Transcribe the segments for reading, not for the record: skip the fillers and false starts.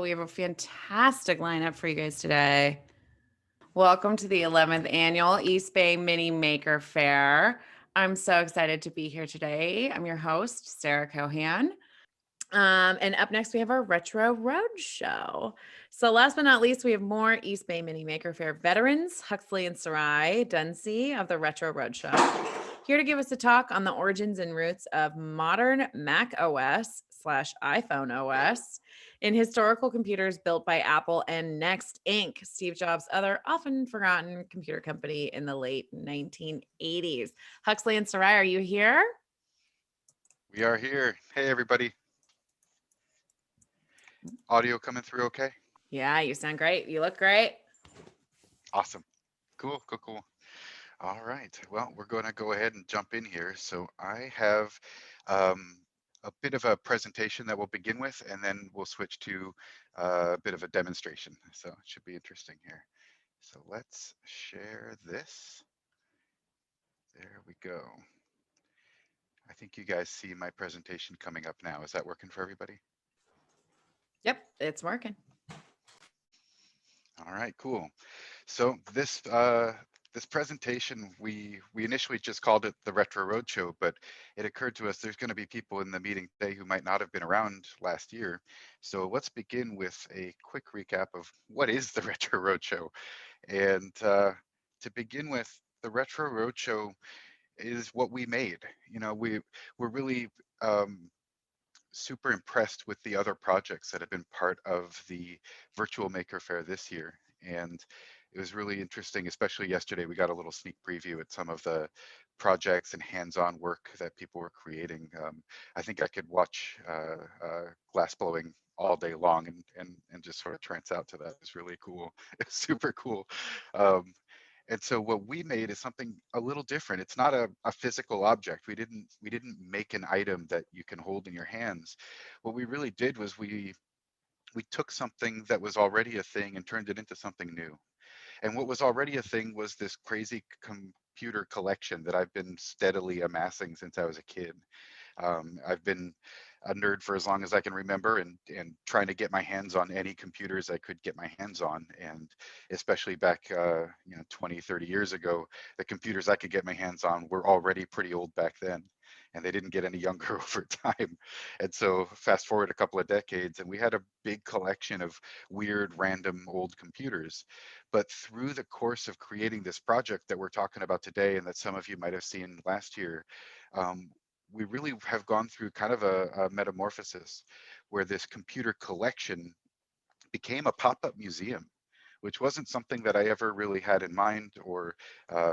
We have a fantastic lineup for you guys today. Welcome to the 11th annual East Bay Mini Maker Faire. I'm so excited to be here today. I'm your host, Sarah Cohan. And up next, we have our Retro Roadshow. So, last but not least, we have more East Bay Mini Maker Faire veterans, Huxley and Sarai Dunsey of the Retro Roadshow, here to give us a talk on the origins and roots of modern Mac OS/iPhone OS in historical computers built by Apple and Next Inc., Steve Jobs' other often forgotten computer company in the late 1980s. Huxley and Sarai, are you here? We are here. Hey, everybody. Audio coming through okay? Yeah, you sound great. You look great. Awesome. Cool, cool, cool. All right. Well, we're going to go ahead and jump in here. So I have um, a bit of a presentation that we'll begin with, and then we'll switch to a bit of a demonstration. So it should be interesting here. So let's share this. There we go. I think you guys see my presentation coming up now. Is that working for everybody? Yep, it's working. All right, cool. So this presentation, we initially just called it the Retro Roadshow, but it occurred to us there's going to be people in the meeting today who might not have been around last year. So let's begin with a quick recap of what is the Retro Roadshow. And to begin with, the Retro Roadshow is what we made. You know, we're really super impressed with the other projects that have been part of the virtual Maker Faire this year. And it was really interesting, especially yesterday. We got a little sneak preview at some of the projects and hands-on work that people were creating. I think I could watch glass blowing all day long and just sort of trance out to that. It's really cool. It's super cool. Um, and so what we made is something a little different. It's not a physical object. We didn't make an item that you can hold in your hands. What we really did was we took something that was already a thing and turned it into something new. And what was already a thing was this crazy computer collection that I've been steadily amassing since I was a kid. I've been a nerd for as long as I can remember, and trying to get my hands on any computers I could get my hands on. And especially back, 20, 30 years ago, the computers I could get my hands on were already pretty old back then, and they didn't get any younger over time. And so fast forward a couple of decades, and we had a big collection of weird, random old computers. But through the course of creating this project that we're talking about today, and that some of you might have seen last year, um, we really have gone through kind of a metamorphosis where this computer collection became a pop-up museum, which wasn't something that I ever really had in mind, or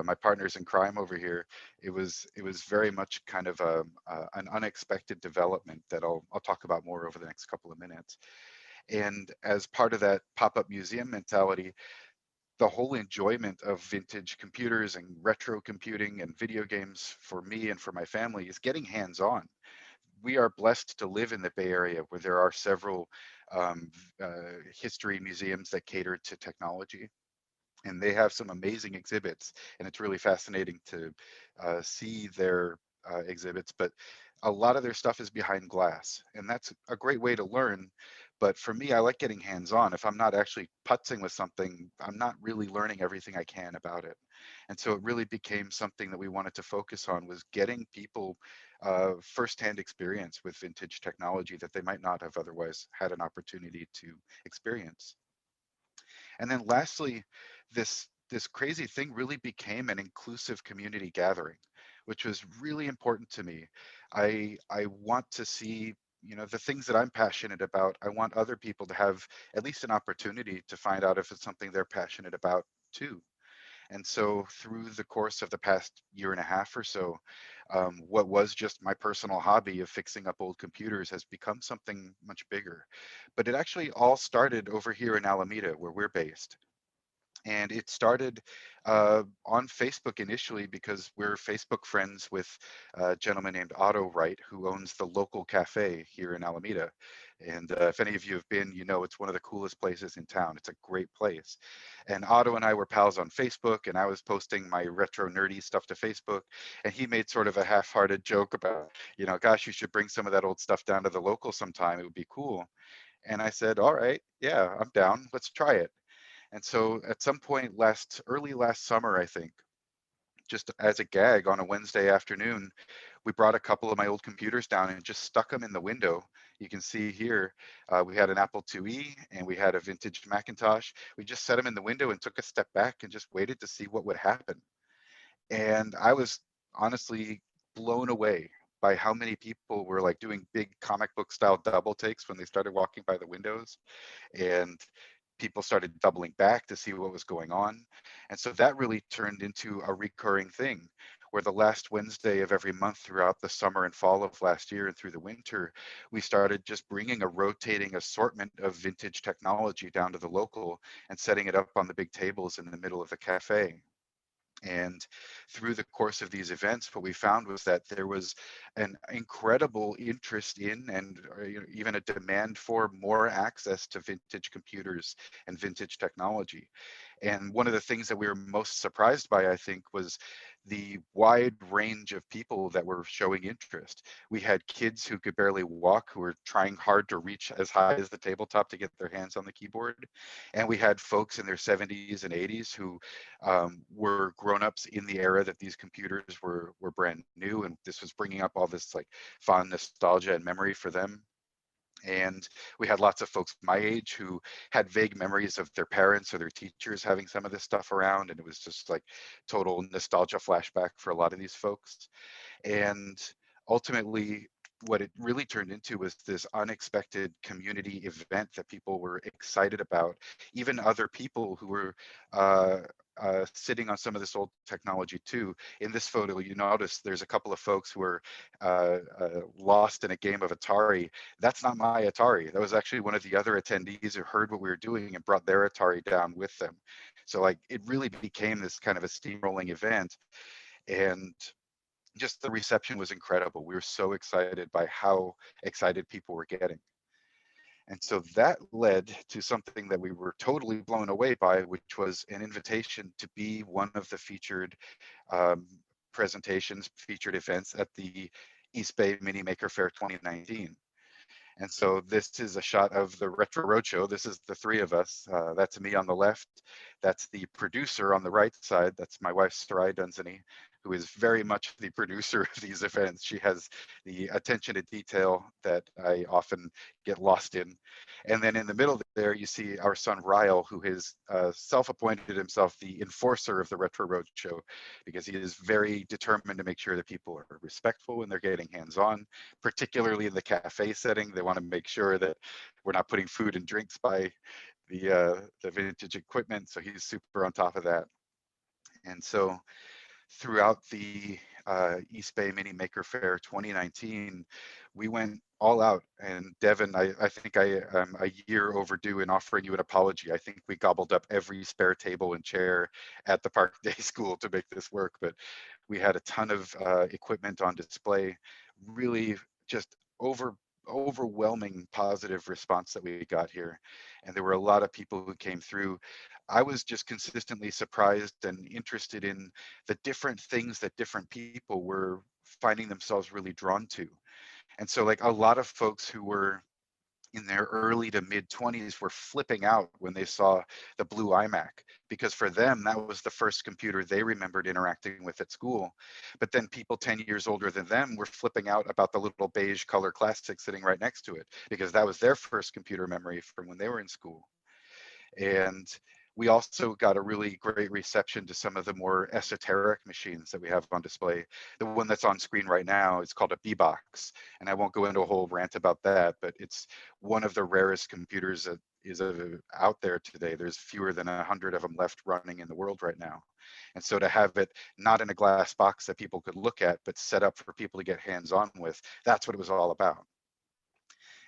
my partners in crime over here. It was very much kind of an unexpected development that I'll talk about more over the next couple of minutes. And as part of that pop-up museum mentality, the whole enjoyment of vintage computers and retro computing and video games for me and for my family is getting hands-on. We are blessed to live in the Bay Area where there are several history museums that cater to technology. And they have some amazing exhibits, and it's really fascinating to see their exhibits. But a lot of their stuff is behind glass, and that's a great way to learn. But for me, I like getting hands-on. If I'm not actually putzing with something, I'm not really learning everything I can about it. And so it really became something that we wanted to focus on, was getting people firsthand experience with vintage technology that they might not have otherwise had an opportunity to experience. And then lastly, this crazy thing really became an inclusive community gathering, which was really important to me. I want to see, the things that I'm passionate about. I want other people to have at least an opportunity to find out if it's something they're passionate about too. And so through the course of the past year and a half or so, what was just my personal hobby of fixing up old computers has become something much bigger. But it actually all started over here in Alameda, where we're based. And it started on Facebook initially because we're Facebook friends with a gentleman named Otto Wright, who owns the local cafe here in Alameda. And if any of you have been, you know it's one of the coolest places in town. It's a great place. And Otto and I were pals on Facebook, and I was posting my retro nerdy stuff to Facebook. And he made sort of a half-hearted joke about, gosh, you should bring some of that old stuff down to the local sometime. It would be cool. And I said, all right, yeah, I'm down. Let's try it. And so at some point early last summer, I think, just as a gag on a Wednesday afternoon, we brought a couple of my old computers down and just stuck them in the window. You can see here, we had an Apple IIe and we had a vintage Macintosh. We just set them in the window and took a step back and just waited to see what would happen. And I was honestly blown away by how many people were like doing big comic book style double takes when they started walking by the windows, and people started doubling back to see what was going on. And so that really turned into a recurring thing where the last Wednesday of every month throughout the summer and fall of last year and through the winter, we started just bringing a rotating assortment of vintage technology down to the local and setting it up on the big tables in the middle of the cafe. And through the course of these events, what we found was that there was an incredible interest in and even a demand for more access to vintage computers and vintage technology. And one of the things that we were most surprised by, I think, was the wide range of people that were showing interest. We had kids who could barely walk, who were trying hard to reach as high as the tabletop to get their hands on the keyboard. And we had folks in their 70s and 80s who were grown-ups in the era that these computers were brand new, and this was bringing up all this like fond nostalgia and memory for them. And we had lots of folks my age who had vague memories of their parents or their teachers having some of this stuff around, and it was just like total nostalgia flashback for a lot of these folks. And ultimately, what it really turned into was this unexpected community event that people were excited about. Even other people who were sitting on some of this old technology too. In this photo, you notice there's a couple of folks who were lost in a game of Atari. That's not my Atari. That was actually one of the other attendees who heard what we were doing and brought their Atari down with them. So like it really became this kind of a steamrolling event. And just the reception was incredible. We were so excited by how excited people were getting. And so that led to something that we were totally blown away by, which was an invitation to be one of the featured um, presentations, featured events at the East Bay Mini Maker Faire 2019. And so this is a shot of the Retro Roadshow. This is the three of us. That's me on the left. That's the producer on the right side. That's my wife, Sarai Dunsany, who is very much the producer of these events. She has the attention to detail that I often get lost in. And then in the middle there, you see our son, Ryle, who has self-appointed himself the enforcer of the Retro Roadshow, because he is very determined to make sure that people are respectful when they're getting hands-on, particularly in the cafe setting. They want to make sure that we're not putting food and drinks by the vintage equipment. So he's super on top of that. And so throughout the East Bay Mini Maker Faire 2019, we went all out. And Devin, I think I am a year overdue in offering you an apology. I think we gobbled up every spare table and chair at the Park Day School to make this work, but we had a ton of equipment on display. Really just overwhelming positive response that we got here. And there were a lot of people who came through. I was just consistently surprised and interested in the different things that different people were finding themselves really drawn to. And so like a lot of folks who were in their early to mid 20s were flipping out when they saw the blue iMac, because for them that was the first computer they remembered interacting with at school. But then people 10 years older than them were flipping out about the little beige color classic sitting right next to it, because that was their first computer memory from when they were in school. And we also got a really great reception to some of the more esoteric machines that we have on display. The one that's on screen right now is called a B-Box, and I won't go into a whole rant about that, but it's one of the rarest computers that is out there today. There's fewer than 100 of them left running in the world right now. And so to have it not in a glass box that people could look at, but set up for people to get hands-on with, that's what it was all about.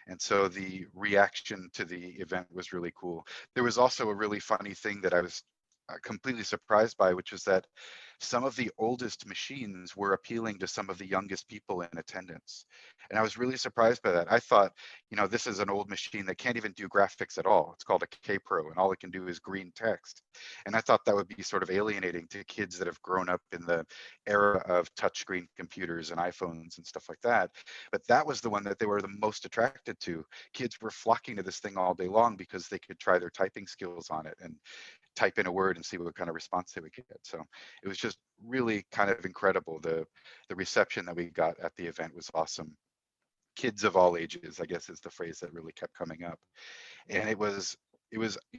And so the reaction to the event was really cool. There was also a really funny thing that I was completely surprised by, which was that some of the oldest machines were appealing to some of the youngest people in attendance. And I was really surprised by that. I thought, this is an old machine that can't even do graphics at all. It's called a K Pro, and all it can do is green text. And I thought that would be sort of alienating to kids that have grown up in the era of touchscreen computers and iPhones and stuff like that. But that was the one that they were the most attracted to. Kids were flocking to this thing all day long because they could try their typing skills on it and type in a word and see what kind of response they would get. So it was just really kind of incredible. The reception that we got at the event was awesome. Kids of all ages, I guess, is the phrase that really kept coming up. And it was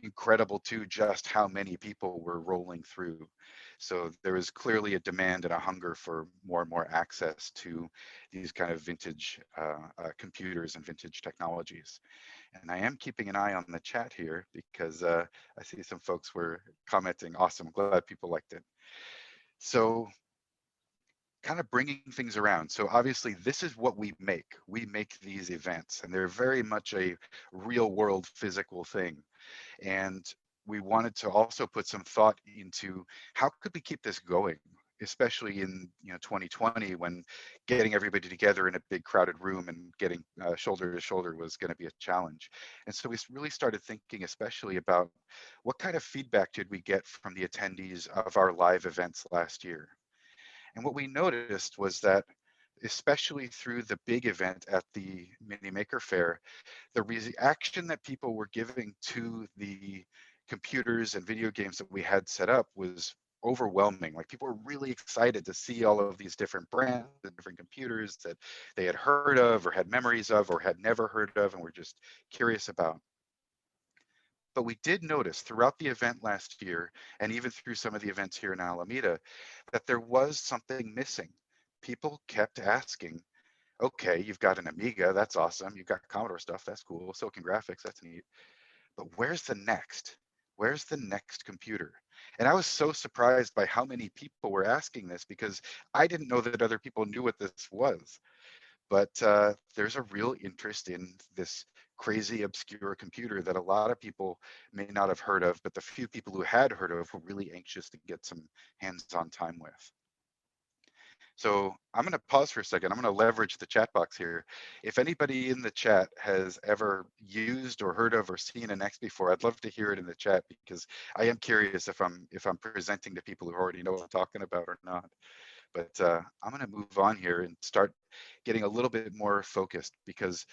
incredible too, just how many people were rolling through. So there was clearly a demand and a hunger for more and more access to these kind of vintage computers and vintage technologies. And I am keeping an eye on the chat here because I see some folks were commenting. Awesome, glad people liked it. So kind of bringing things around. So obviously this is what we make. We make these events, and they're very much a real world physical thing. And we wanted to also put some thought into how could we keep this going, especially in 2020, when getting everybody together in a big crowded room and getting shoulder to shoulder was going to be a challenge. And so we really started thinking especially about what kind of feedback did we get from the attendees of our live events last year. And what we noticed was that, especially through the big event at the Mini Maker Faire, the reaction that people were giving to the computers and video games that we had set up was overwhelming. Like, people were really excited to see all of these different brands and different computers that they had heard of or had memories of or had never heard of and were just curious about. But we did notice throughout the event last year, and even through some of the events here in Alameda, that there was something missing. People kept asking, okay, you've got an Amiga, that's awesome. You've got Commodore stuff, that's cool. Silicon Graphics, that's neat. But where's the next? Where's the next computer? And I was so surprised by how many people were asking this, because I didn't know that other people knew what this was. But there's a real interest in this crazy, obscure computer that a lot of people may not have heard of, but the few people who had heard of were really anxious to get some hands-on time with. So I'm going to pause for a second. I'm going to leverage the chat box here. If anybody in the chat has ever used or heard of or seen a Next before, I'd love to hear it in the chat, because I am curious if I'm presenting to people who already know what I'm talking about or not. But I'm going to move on here and start getting a little bit more focused, because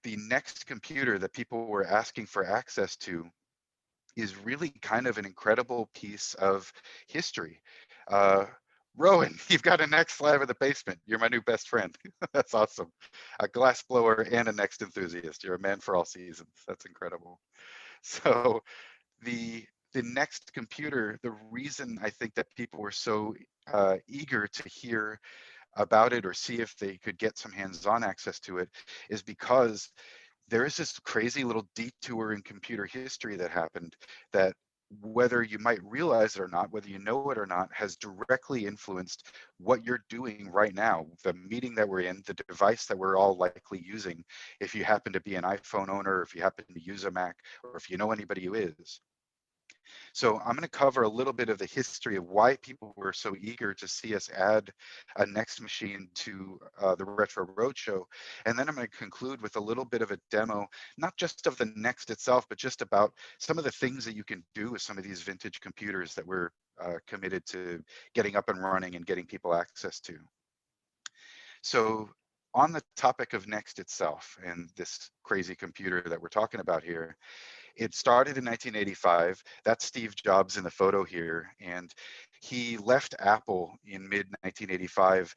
the next computer that people were asking for access to is really kind of an incredible piece of history. Rowan, you've got a Next Live in the basement. You're my new best friend. That's awesome. A glass blower and a Next enthusiast. You're a man for all seasons. That's incredible. So the next computer, the reason I think that people were so eager to hear about it or see if they could get some hands-on access to it is because there is this crazy little detour in computer history that happened that, whether you might realize it or not, whether you know it or not, has directly influenced what you're doing right now, the meeting that we're in, the device that we're all likely using, if you happen to be an iPhone owner, if you happen to use a Mac, or if you know anybody who is. So I'm going to cover a little bit of the history of why people were so eager to see us add a Next machine to the Retro Roadshow. And then I'm going to conclude with a little bit of a demo, not just of the Next itself, but just about some of the things that you can do with some of these vintage computers that we're committed to getting up and running and getting people access to. So on the topic of Next itself and this crazy computer that we're talking about here, it started in 1985. That's Steve Jobs in the photo here. And he left Apple in mid 1985.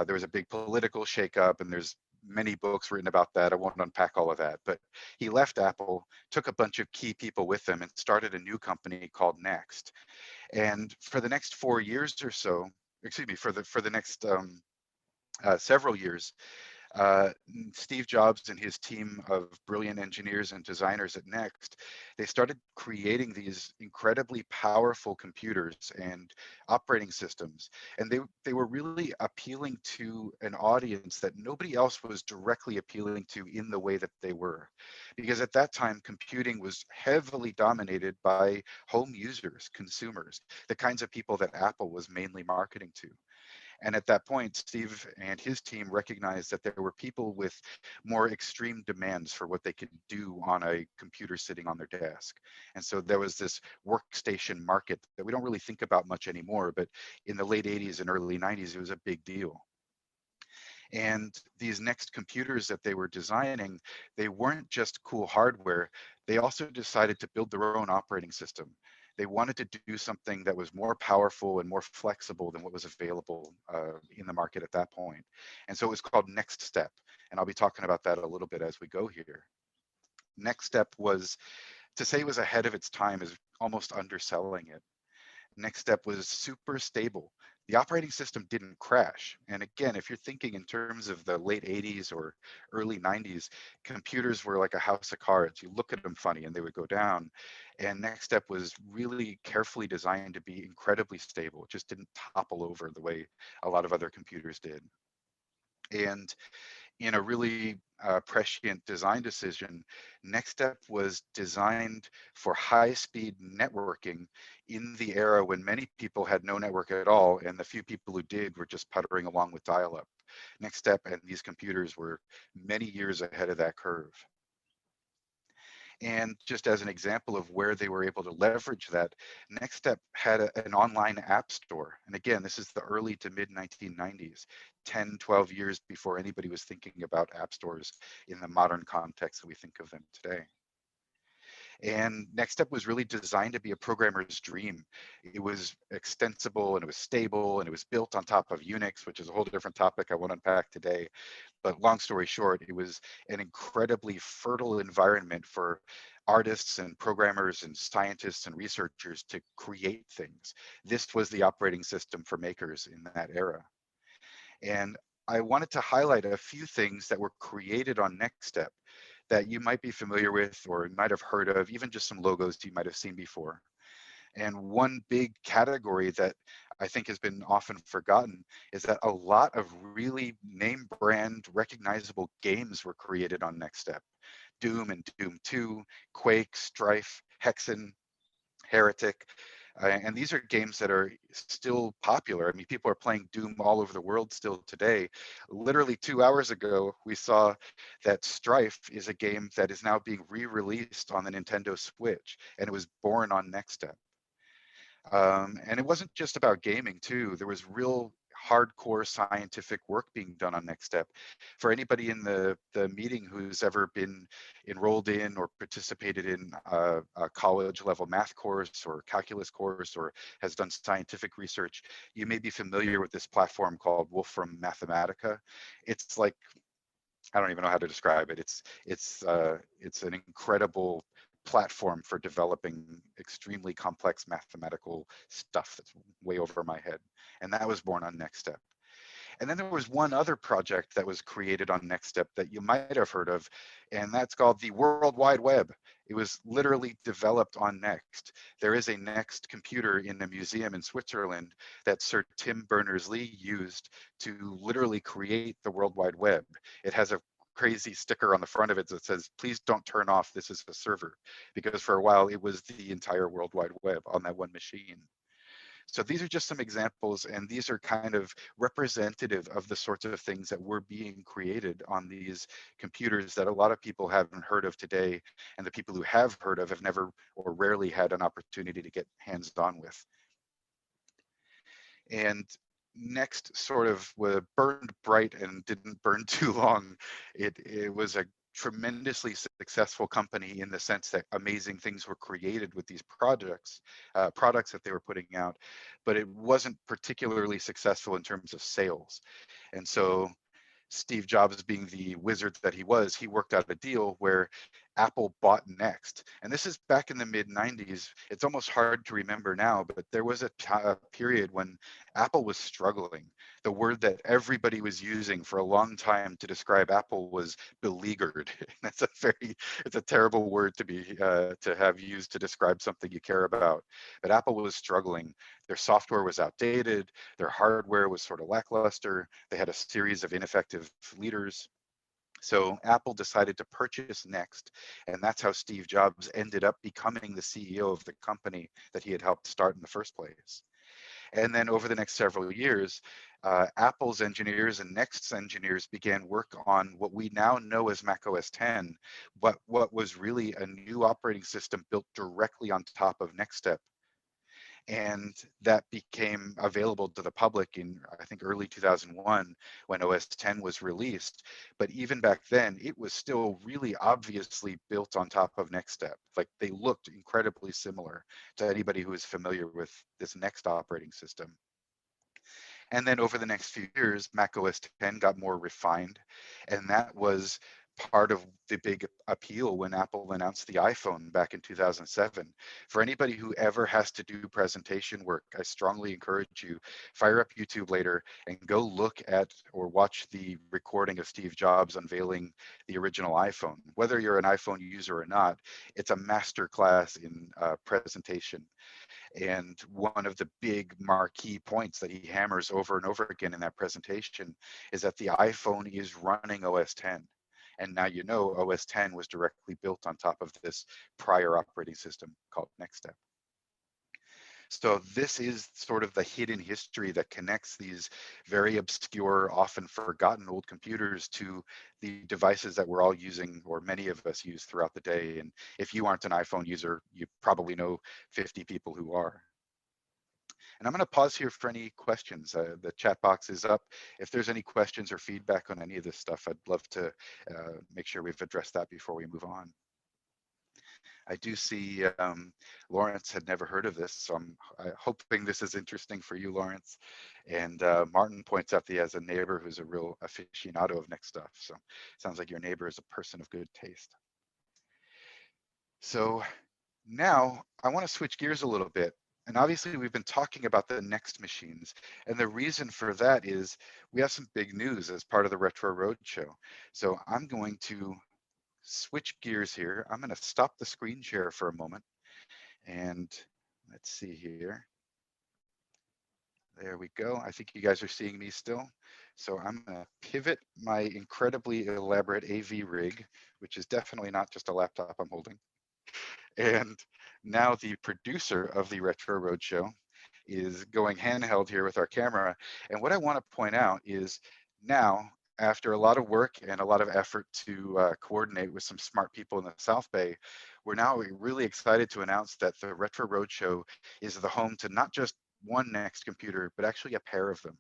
There was a big political shakeup, and there's many books written about that. I won't unpack all of that, but he left Apple, took a bunch of key people with him, and started a new company called Next. And for the next 4 years or so, excuse me, for the next several years, Steve Jobs and his team of brilliant engineers and designers at Next, they started creating these incredibly powerful computers and operating systems. And they were really appealing to an audience that nobody else was directly appealing to in the way that they were. Because at that time, computing was heavily dominated by home users, consumers, the kinds of people that Apple was mainly marketing to. And at that point, Steve and his team recognized that there were people with more extreme demands for what they could do on a computer sitting on their desk. And so there was this workstation market that we don't really think about much anymore, but in the late 80s and early 90s, it was a big deal. And these next computers that they were designing, they weren't just cool hardware, they also decided to build their own operating system. They wanted to do something that was more powerful and more flexible than what was available in the market at that point. And so it was called NeXTSTEP. And I'll be talking about that a little bit as we go here. NeXTSTEP was, to say it was ahead of its time is almost underselling it. NeXTSTEP was super stable. The operating system didn't crash. And again, if you're thinking in terms of the late 80s or early 90s, computers were like a house of cards. You look at them funny and they would go down. And NeXTSTEP was really carefully designed to be incredibly stable. It just didn't topple over the way a lot of other computers did. And in a really prescient design decision, NeXTSTEP was designed for high-speed networking in the era when many people had no network at all, and the few people who did were just puttering along with dial-up. NeXTSTEP and these computers were many years ahead of that curve. And just as an example of where they were able to leverage that, NeXTSTEP had an online app store. And again, this is the early to mid 1990s, 10, 12 years before anybody was thinking about app stores in the modern context that we think of them today. And NeXTSTEP was really designed to be a programmer's dream. It was extensible and it was stable and it was built on top of Unix, which is a whole different topic I won't unpack today. But long story short, it was an incredibly fertile environment for artists and programmers and scientists and researchers to create things. This was the operating system for makers in that era. And I wanted to highlight a few things that were created on NeXTSTEP that you might be familiar with or might have heard of, even just some logos you might have seen before. And one big category that I think has been often forgotten is that a lot of really name brand recognizable games were created on NeXTSTEP. Doom and Doom 2, Quake, Strife, Hexen, Heretic. And these are games that are still popular. I mean, people are playing Doom all over the world still today. Literally 2 hours ago, we saw that Strife is a game that is now being re-released on the Nintendo Switch, and it was born on NeXTSTEP. And it wasn't just about gaming too. There was real hardcore scientific work being done on NeXTSTEP. For anybody in the meeting who's ever been enrolled in or participated in a college level math course or calculus course or has done scientific research, you may be familiar with this platform called Wolfram Mathematica. It's like, I don't even know how to describe it. It's an incredible platform for developing extremely complex mathematical stuff that's way over my head. And that was born on NeXTSTEP. And then there was one other project that was created on NeXTSTEP that you might have heard of, and that's called the World Wide Web. It was literally developed on Next. There is a Next computer in a museum in Switzerland that Sir Tim Berners-Lee used to literally create the World Wide Web. It has a crazy sticker on the front of it that says, please don't turn off, this is a server. Because for a while, it was the entire World Wide Web on that one machine. So these are just some examples, and these are kind of representative of the sorts of things that were being created on these computers that a lot of people haven't heard of today, and the people who have heard of have never or rarely had an opportunity to get hands-on with. And Next sort of burned bright and didn't burn too long. It was a tremendously successful company in the sense that amazing things were created with these products that they were putting out, but it wasn't particularly successful in terms of sales. And so Steve Jobs, being the wizard that he was, he worked out a deal where Apple bought Next. And this is back in the mid 90s. It's almost hard to remember now, but there was a period when Apple was struggling. The word that everybody was using for a long time to describe Apple was beleaguered. That's it's a terrible word to have used to describe something you care about. But Apple was struggling. Their software was outdated. Their hardware was sort of lackluster. They had a series of ineffective leaders. So Apple decided to purchase Next, and that's how Steve Jobs ended up becoming the CEO of the company that he had helped start in the first place. And then over the next several years, Apple's engineers and Next's engineers began work on what we now know as macOS 10, but what was really a new operating system built directly on top of NeXTSTEP, and that became available to the public in, I think, early 2001 when OS 10 was released. But even back then, it was still really obviously built on top of NeXTSTEP. Like, they looked incredibly similar to anybody who is familiar with this Next operating system. And then over the next few years, macOS 10 got more refined, and that was part of the big appeal when Apple announced the iPhone back in 2007. For anybody who ever has to do presentation work, I strongly encourage you, fire up YouTube later and go look at or watch the recording of Steve Jobs unveiling the original iPhone. Whether you're an iPhone user or not, it's a master class in presentation. And one of the big marquee points that he hammers over and over again in that presentation is that the iPhone is running OS 10. And now you know OS 10 was directly built on top of this prior operating system called NeXTSTEP. So this is sort of the hidden history that connects these very obscure, often forgotten old computers to the devices that we're all using, or many of us use throughout the day. And if you aren't an iPhone user, you probably know 50 people who are. And I'm going to pause here for any questions. The chat box is up. If there's any questions or feedback on any of this stuff, I'd love to make sure we've addressed that before we move on. I do see Lawrence had never heard of this, so I'm hoping this is interesting for you, Lawrence. And Martin points out that he has a neighbor who's a real aficionado of NeXTSTEP. So sounds like your neighbor is a person of good taste. So now I want to switch gears a little bit. And obviously we've been talking about the Next machines. And the reason for that is we have some big news as part of the Retro Roadshow. So I'm going to switch gears here. I'm going to stop the screen share for a moment. And let's see here. There we go. I think you guys are seeing me still. So I'm going to pivot my incredibly elaborate AV rig, which is definitely not just a laptop I'm holding. And now the producer of the Retro Roadshow is going handheld here with our camera. And what I want to point out is now, after a lot of work and a lot of effort to coordinate with some smart people in the South Bay, we're now really excited to announce that the Retro Roadshow is the home to not just one Next computer, but actually a pair of them.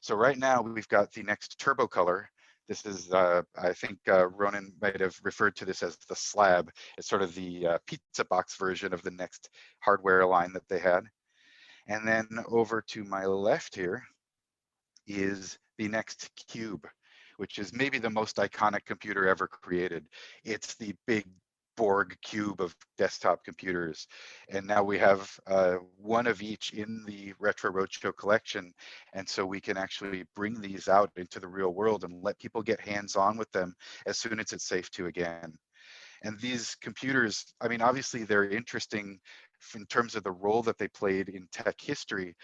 So right now we've got the Next Turbo Color. This is, I think Ronan might have referred to this as the slab. It's sort of the pizza box version of the Next hardware line that they had. And then over to my left here is the Next Cube, which is maybe the most iconic computer ever created. It's the big Borg cube of desktop computers. And now we have one of each in the Retro Roadshow collection. And so we can actually bring these out into the real world and let people get hands-on with them as soon as it's safe to again. And these computers, I mean, obviously they're interesting in terms of the role that they played in tech history,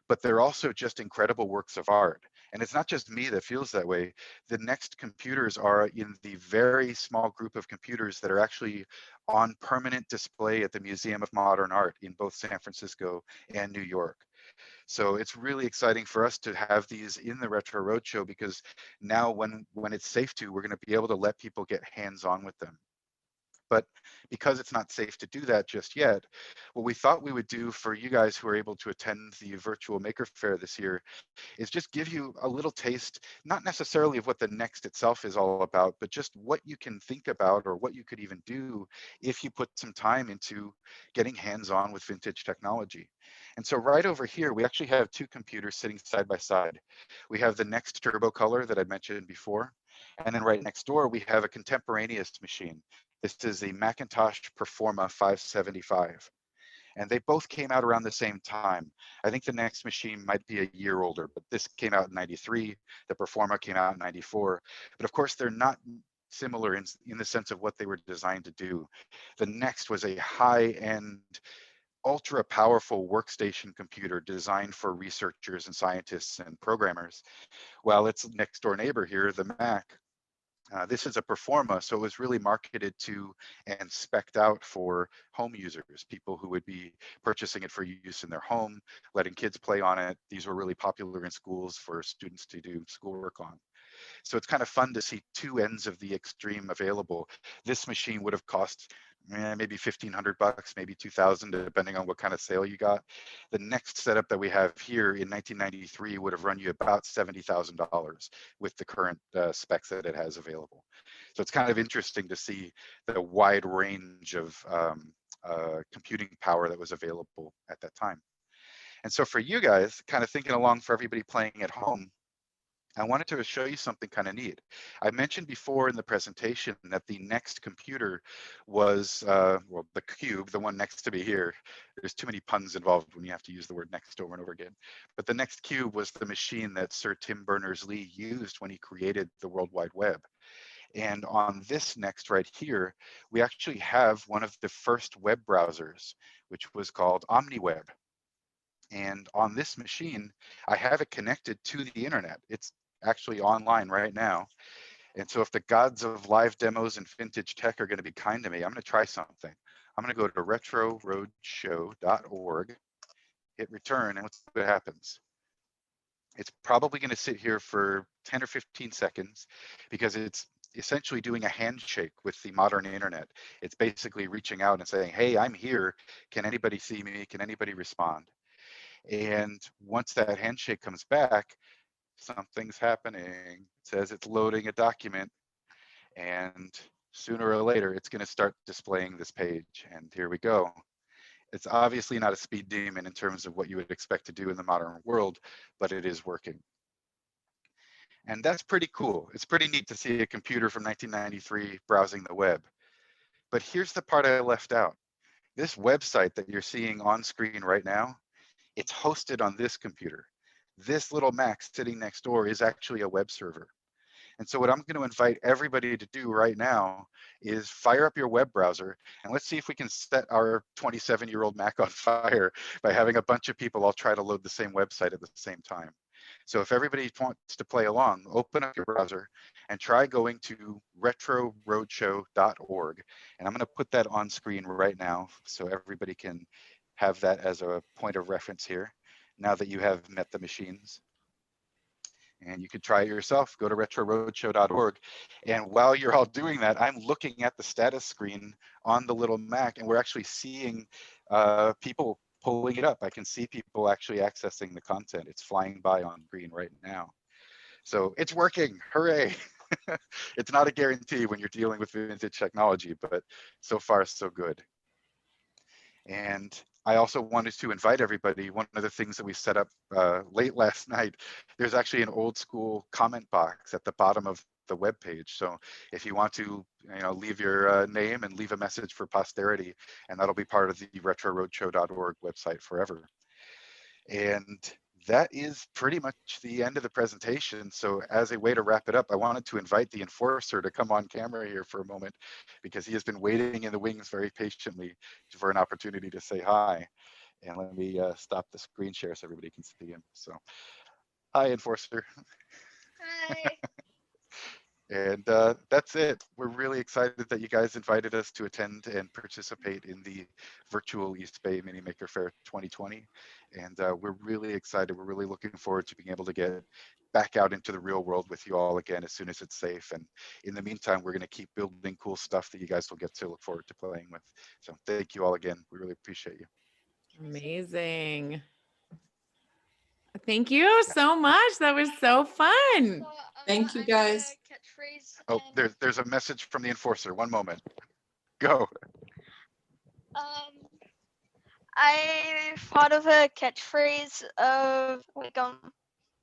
but they're also just incredible works of art. And it's not just me that feels that way. The Next computers are in the very small group of computers that are actually on permanent display at the Museum of Modern Art in both San Francisco and New York. So it's really exciting for us to have these in the Retro Roadshow, because now when it's safe to, we're going to be able to let people get hands-on with them. But because it's not safe to do that just yet, what we thought we would do for you guys who are able to attend the virtual Maker Faire this year is just give you a little taste, not necessarily of what the Next itself is all about, but just what you can think about or what you could even do if you put some time into getting hands-on with vintage technology. And so right over here, we actually have two computers sitting side by side. We have the Next Turbo Color that I mentioned before, And then right next door, we have a contemporaneous machine. This is a Macintosh Performa 575. And they both came out around the same time. I think the next machine might be a year older, but this came out in 93. The Performa came out in 94. But of course, they're not similar in the sense of what they were designed to do. The Next was a high-end, ultra powerful workstation computer designed for researchers and scientists and programmers, while its next door neighbor here, the Mac, this is a Performa, so it was really marketed to and spec'd out for home users, people who would be purchasing it for use in their home, letting kids play on it. These were really popular in schools for students to do schoolwork on. So it's kind of fun to see two ends of the extreme available. This machine would have cost maybe 1,500 bucks, maybe 2,000, depending on what kind of sale you got. The next setup that we have here in 1993 would have run you about $70,000 with the current specs that it has available. So it's kind of interesting to see the wide range of computing power that was available at that time. And so for you guys, kind of thinking along for everybody playing at home, I wanted to show you something kind of neat. I mentioned before in the presentation that the Next computer was, well, the cube, the one next to me here. There's too many puns involved when you have to use the word next over and over again. But the Next cube was the machine that Sir Tim Berners-Lee used when he created the World Wide Web. And on this Next right here, we actually have one of the first web browsers, which was called OmniWeb. And on this machine, I have it connected to the internet. It's actually online right now. And so if the gods of live demos and vintage tech are going to be kind to me, I'm going to try something. I'm going to go to retroroadshow.org, hit return, and let's see what happens. It's probably going to sit here for 10 or 15 seconds because it's essentially doing a handshake with the modern internet. It's basically reaching out and saying, hey, I'm here. Can anybody see me? Can anybody respond? And once that handshake comes back, something's happening. It says it's loading a document, and sooner or later, it's going to start displaying this page. And here we go. It's obviously not a speed demon in terms of what you would expect to do in the modern world, but it is working. And that's pretty cool. It's pretty neat to see a computer from 1993 browsing the web. But here's the part I left out. This website that you're seeing on screen right now, it's hosted on this computer. This little Mac sitting next door is actually a web server. And so what I'm going to invite everybody to do right now is fire up your web browser, and let's see if we can set our 27-year-old Mac on fire by having a bunch of people all try to load the same website at the same time. So if everybody wants to play along, open up your browser and try going to retroroadshow.org. And I'm going to put that on screen right now so everybody can have that as a point of reference here now that you have met the machines. And you can try it yourself. Go to retroroadshow.org. And while you're all doing that, I'm looking at the status screen on the little Mac, and we're actually seeing people pulling it up. I can see people actually accessing the content. It's flying by on screen right now. So it's working. Hooray. It's not a guarantee when you're dealing with vintage technology, but so far so good. And I also wanted to invite everybody. One of the things that we set up late last night, there's actually an old school comment box at the bottom of the web page. So if you want to, leave your name and leave a message for posterity, and that'll be part of the retroroadshow.org website forever. And that is pretty much the end of the presentation. So as a way to wrap it up, I wanted to invite the enforcer to come on camera here for a moment, because he has been waiting in the wings very patiently for an opportunity to say hi. And let me stop the screen share so everybody can see him. So hi, enforcer. Hi. And that's it. We're really excited that you guys invited us to attend and participate in the virtual East Bay Mini Maker Faire 2020. And we're really excited. We're really looking forward to being able to get back out into the real world with you all again as soon as it's safe. And in the meantime, we're going to keep building cool stuff that you guys will get to look forward to playing with. So thank you all again. We really appreciate you. Amazing. Thank you so much. That was so fun. Thank you, guys. Catchphrase. Oh, there's a message from the enforcer. One moment. Go. I thought of a catchphrase of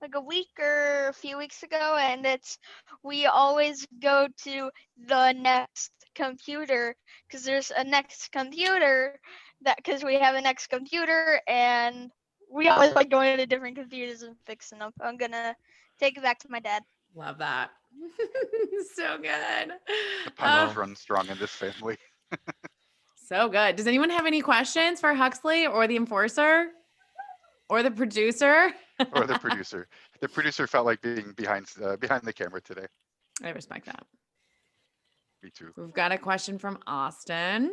like a week or a few weeks ago, and we always go to the next computer because there's a next computer because we have a next computer, and we always like going to different computers and fixing them. I'm gonna take it back to my dad. Love that. So good. The puns Oh, run strong in this family. so good. Does anyone have any questions for Huxley or the enforcer or the producer? Or the producer. The producer felt like being behind the camera today. I respect that. Me too. So we've got a question from Austin.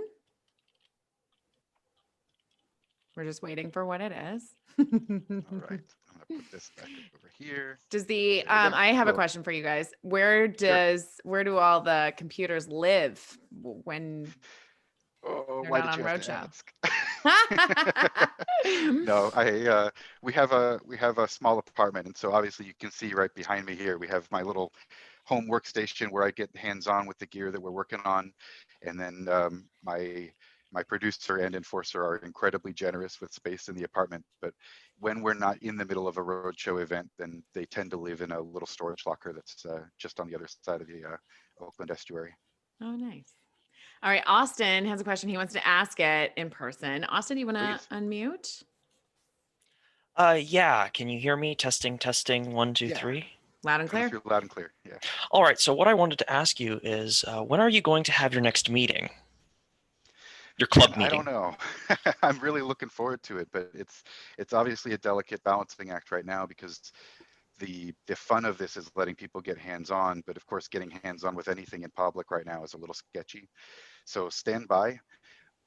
We're just waiting for what it is. All right, I'm gonna put this back over here. Does the There we go. I have a Cool. question for you guys. Where do all the computers live when Oh, they're why not did on you have to Roadshow? ask? No, we have a small apartment, and so obviously you can see right behind me here we have my little home workstation where I get hands-on with the gear that we're working on, and then my producer and enforcer are incredibly generous with space in the apartment. But when we're not in the middle of a roadshow event, then they tend to live in a little storage locker that's just on the other side of the Oakland estuary. Oh, nice. All right, Austin has a question. He wants to ask it in person. Austin, you want to Please. unmute? Yeah. Can you hear me? Testing, testing. 1, 2, Yeah. 3. Loud and Coming clear. through loud and clear. Yeah. All right. So what I wanted to ask you is, when are you going to have your next meeting? Your club Man, I meeting? don't know. I'm really looking forward to it, but it's obviously a delicate balancing act right now because the fun of this is letting people get hands-on, but of course getting hands-on with anything in public right now is a little sketchy. So stand by.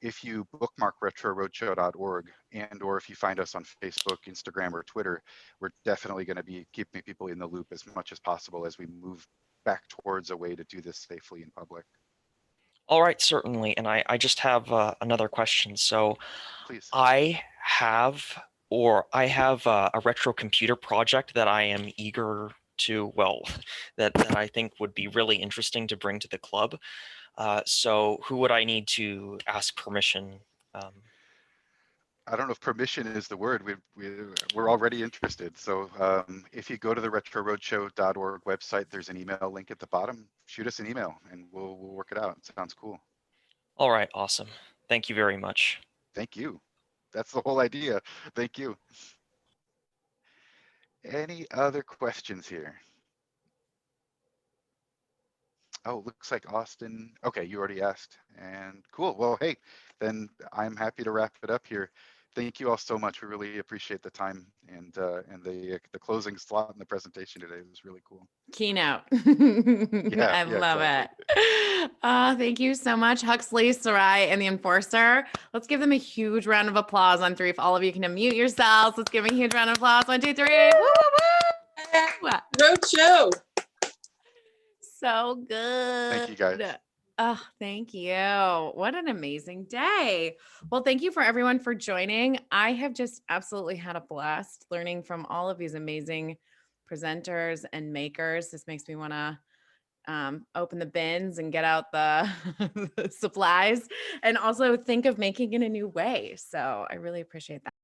If you bookmark retroroadshow.org and or if you find us on Facebook, Instagram, or Twitter, we're definitely going to be keeping people in the loop as much as possible as we move back towards a way to do this safely in public. All right, certainly. And I just have another question. So Please. I have a retro computer project that I am eager to, well, that I think would be really interesting to bring to the club. So who would I need to ask permission? I don't know if permission is the word. We're already interested. So if you go to the retroroadshow.org website, there's an email link at the bottom. Shoot us an email and we'll work it out. It sounds cool. All right, awesome. Thank you very much. Thank you. That's the whole idea. Thank you. Any other questions here? Oh, looks like Austin. Okay, you already asked. And cool. Well, hey, then I'm happy to wrap it up here. Thank you all so much. We really appreciate the time and the closing slot in the presentation today. It was really cool. Keynote. Yeah, I love exactly. it. Thank you so much, Huxley, Sarai, and the enforcer. Let's give them a huge round of applause on 3. If all of you can unmute yourselves, let's give them a huge round of applause. 1, 2, 3. Woo, woo, woo. Roadshow. So good. Thank you, guys. Oh, thank you. What an amazing day. Well, thank you for everyone for joining. I have just absolutely had a blast learning from all of these amazing presenters and makers. This makes me want to open the bins and get out the the supplies and also think of making it a new way. So I really appreciate that.